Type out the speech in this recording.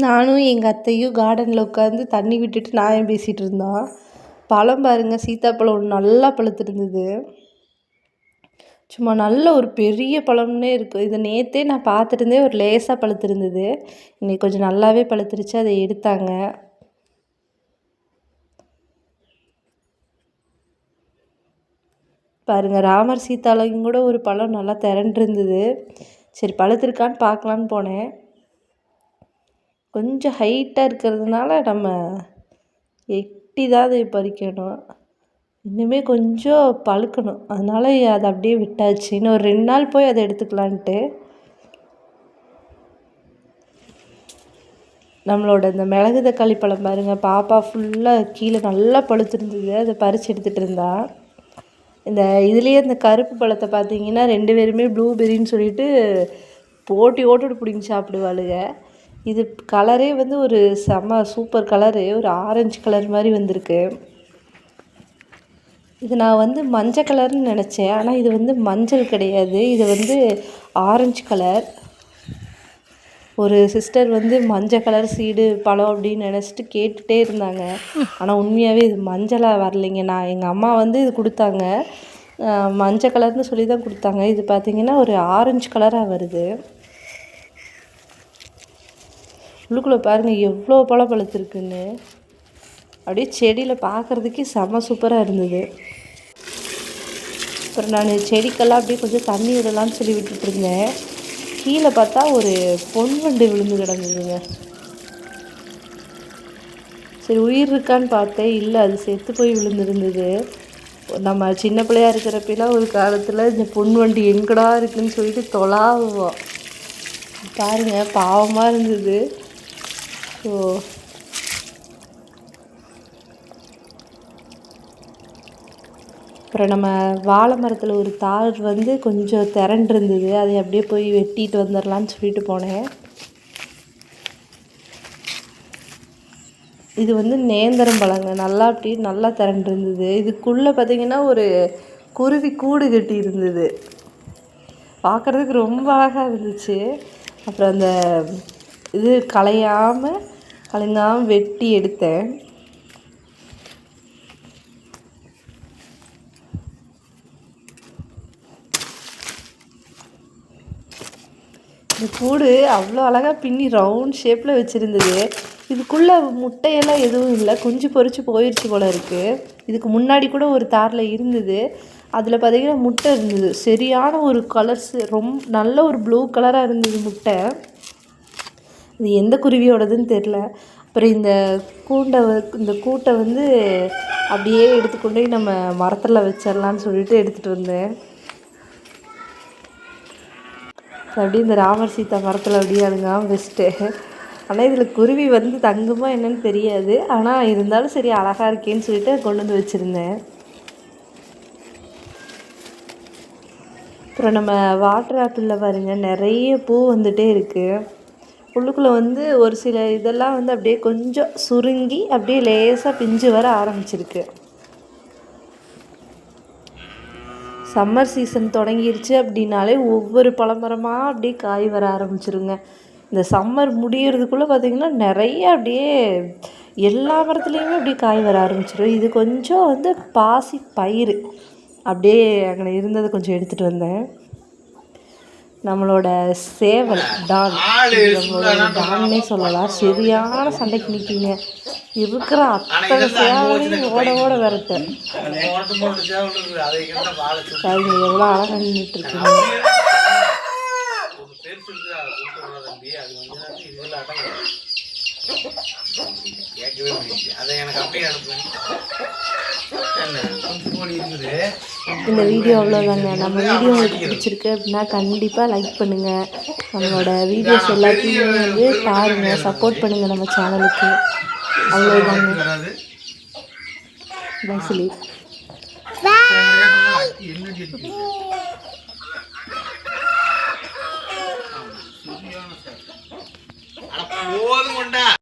நானும் எங்கள் அத்தையும் கார்டனில் உட்காந்து தண்ணி விட்டுட்டு நாயம் பேசிகிட்டு இருந்தோம். பழம் பாருங்கள், சீத்தாப்பழம் ஒன்று நல்லா பழுத்திருந்தது. சும்மா நல்ல ஒரு பெரிய பழம்னே இருக்குது. இதை நேற்றே நான் பார்த்துட்டு ஒரு லேசாக பழுத்திருந்தது. இன்னைக்கு கொஞ்சம் நல்லாவே பழுத்துருச்சு. அதை எடுத்தாங்க. பாருங்கள், ராமர் சீதாலையும் கூட ஒரு பழம் நல்லா திரண்டிருந்தது. சரி பழுத்திருக்கான்னு பார்க்கலான்னு போனேன். கொஞ்சம் ஹைட்டாக இருக்கிறதுனால நம்ம எட்டி தான் அதை பறிக்கணும். இன்னுமே கொஞ்சம் பழுக்கணும். அதனால் அதை அப்படியே விட்டாச்சு. இன்னும் ஒரு 2 நாள் போய் அதை எடுத்துக்கலான்ட்டு. நம்மளோட இந்த மிளகு தக்காளி பழம் பாருங்கள், பாப்பா ஃபுல்லாக கீழே நல்லா பழுத்திருந்தது. அதை பறித்து எடுத்துகிட்டு இருந்தா. இந்த இதுலேயே இந்த கருப்பு பழத்தை பார்த்தீங்கன்னா 2 பேருமே ப்ளூபெரின்னு சொல்லிட்டு போட்டு பிடிங்கி சாப்பிடுவாளுங்க. இது கலரே வந்து ஒரு செம்ம சூப்பர் கலரு, ஒரு ஆரஞ்சு கலர் மாதிரி வந்திருக்கு. இது நான் வந்து மஞ்சள் கலர்னு நினச்சேன். ஆனால் இது வந்து மஞ்சள் கிடையாது, இது வந்து ஆரஞ்சு கலர். ஒரு சிஸ்டர் வந்து மஞ்சள் கலர் சீடு பழம் அப்படின்னு நினச்சிட்டு கேட்டுகிட்டே இருந்தாங்க. ஆனால் உண்மையாகவே இது மஞ்சளாக வரலைங்க. எங்கள் அம்மா வந்து இது கொடுத்தாங்க, மஞ்சள் கலர்னு சொல்லி தான் கொடுத்தாங்க. இது பார்த்திங்கன்னா ஒரு ஆரஞ்சு கலராக வருது. உள்ளுக்குள்ளே பாருங்கள் எவ்வளோ பழம் பழுத்திருக்குன்னு. அப்படியே செடியில் பார்க்குறதுக்கே செம சூப்பராக இருந்தது. அப்புறம் நான் செடிக்கெல்லாம் அப்படியே கொஞ்சம் தண்ணி விடலான்னு சொல்லி விட்டுட்டுருந்தேன். கீழே பார்த்தா ஒரு பொன்வண்டு விழுந்து கிடந்ததுங்க. சரி உயிர் இருக்கான்னு பார்த்தேன், இல்லை அது செத்து போய் விழுந்துருந்தது. நம்ம சின்ன பிள்ளையாக இருக்கிறப்பெல்லாம் ஒரு காலத்தில் இந்த பொன்வண்டு எங்கடா இருக்குதுன்னு சொல்லிட்டு தொலாவுவோம். பாருங்கள் பாவமாக இருந்தது. ஸோ அப்புறம் நம்ம வாழை மரத்தில் ஒரு தார் வந்து கொஞ்சம் திரண்டிருந்தது. அதை அப்படியே போய் வெட்டிட்டு வந்துடலான்னு சொல்லிட்டு போனேன். இது வந்து நேந்திரம் பழங்க, நல்லா அப்படி நல்லா திரண்டிருந்தது. இதுக்குள்ளே பார்த்திங்கன்னா ஒரு குருவி கூடு கட்டி இருந்தது. பார்க்குறதுக்கு ரொம்ப அழகாக இருந்துச்சு. அப்புறம் அந்த இது கலையாமல் வெட்டி எடுத்தேன். இந்த கூடு அவ்வளோ அழகாக பின்னி ரவுண்ட் ஷேப்பில் வச்சுருந்தது. இதுக்குள்ளே முட்டையெல்லாம் எதுவும் இல்லை, குஞ்சு பொறிச்சு போயிடுச்சு போல் இருக்குது. இதுக்கு முன்னாடி கூட ஒரு தாரில் இருந்தது, அதில் பார்த்திங்கன்னா முட்டை இருந்தது. சரியான ஒரு கலர்ஸ், நல்ல ஒரு ப்ளூ கலராக இருந்தது முட்டை. இது எந்த குருவியோடதுன்னு தெரில. அப்புறம் இந்த கூட்டை வந்து அப்படியே எடுத்துக்கொண்டு போய் நம்ம மரத்தில் வச்சிடலான்னு சொல்லிட்டு எடுத்துகிட்டு வந்தேன். அப்படியே இந்த ராமர் சீதா மரத்தில் அப்படியே அழுங்காமல் வச்சுட்டு. ஆனால் இதில் குருவி வந்து தங்குமா என்னன்னு தெரியாது, ஆனால் இருந்தாலும் சரி அழகாக இருக்கேன்னு சொல்லிட்டு கொண்டு வந்து வச்சுருந்தேன். அப்புறம் நம்ம வாட்டர் ஆப்பிளில் பாருங்கள் நிறைய பூ வந்துகிட்டே இருக்குது. உள்ளுக்குள்ளே வந்து ஒரு சில இதெல்லாம் வந்து அப்படியே கொஞ்சம் சுருங்கி அப்படியே லேசாக பிஞ்சு வர ஆரம்பிச்சிருக்கு. சம்மர் சீசன் தொடங்கிருச்சு அப்படின்னாலே ஒவ்வொரு பழமரமாக அப்படியே காய் வர ஆரம்பிச்சிருங்க. இந்த சம்மர் முடியறதுக்குள்ளே பார்த்திங்கன்னா நிறைய அப்படியே எல்லா மரத்துலேயுமே அப்படியே காய் வர ஆரம்பிச்சிடும். இது கொஞ்சம் வந்து பாசி பயிறு அப்படியே அங்கே இருந்ததை கொஞ்சம் எடுத்துகிட்டு வந்தேன். நம்மளோட சேவல் டான், நம்மளோட டான்னே சொல்லலாம், சரியான சண்டைக்கு நிற்கிங்க. இருக்கிற அத்தனை சேவலையும் ஓட விரட்டு. சரிங்க, எவ்வளோ அழகாக நின்றுட்டுருக்குங்க. இந்த வீடியோ அவ்வளோதாங்க. நம்ம வீடியோ உங்களுக்கு பிடிச்சிருக்கு அப்படின்னா கண்டிப்பாக லைக் பண்ணுங்கள். நம்மளோட வீடியோஸ் எல்லாத்தையுமே வந்து பாருங்கள், சப்போர்ட் பண்ணுங்கள் நம்ம சேனலுக்கு. அவ்வளோதாங்க. பை சொல்லி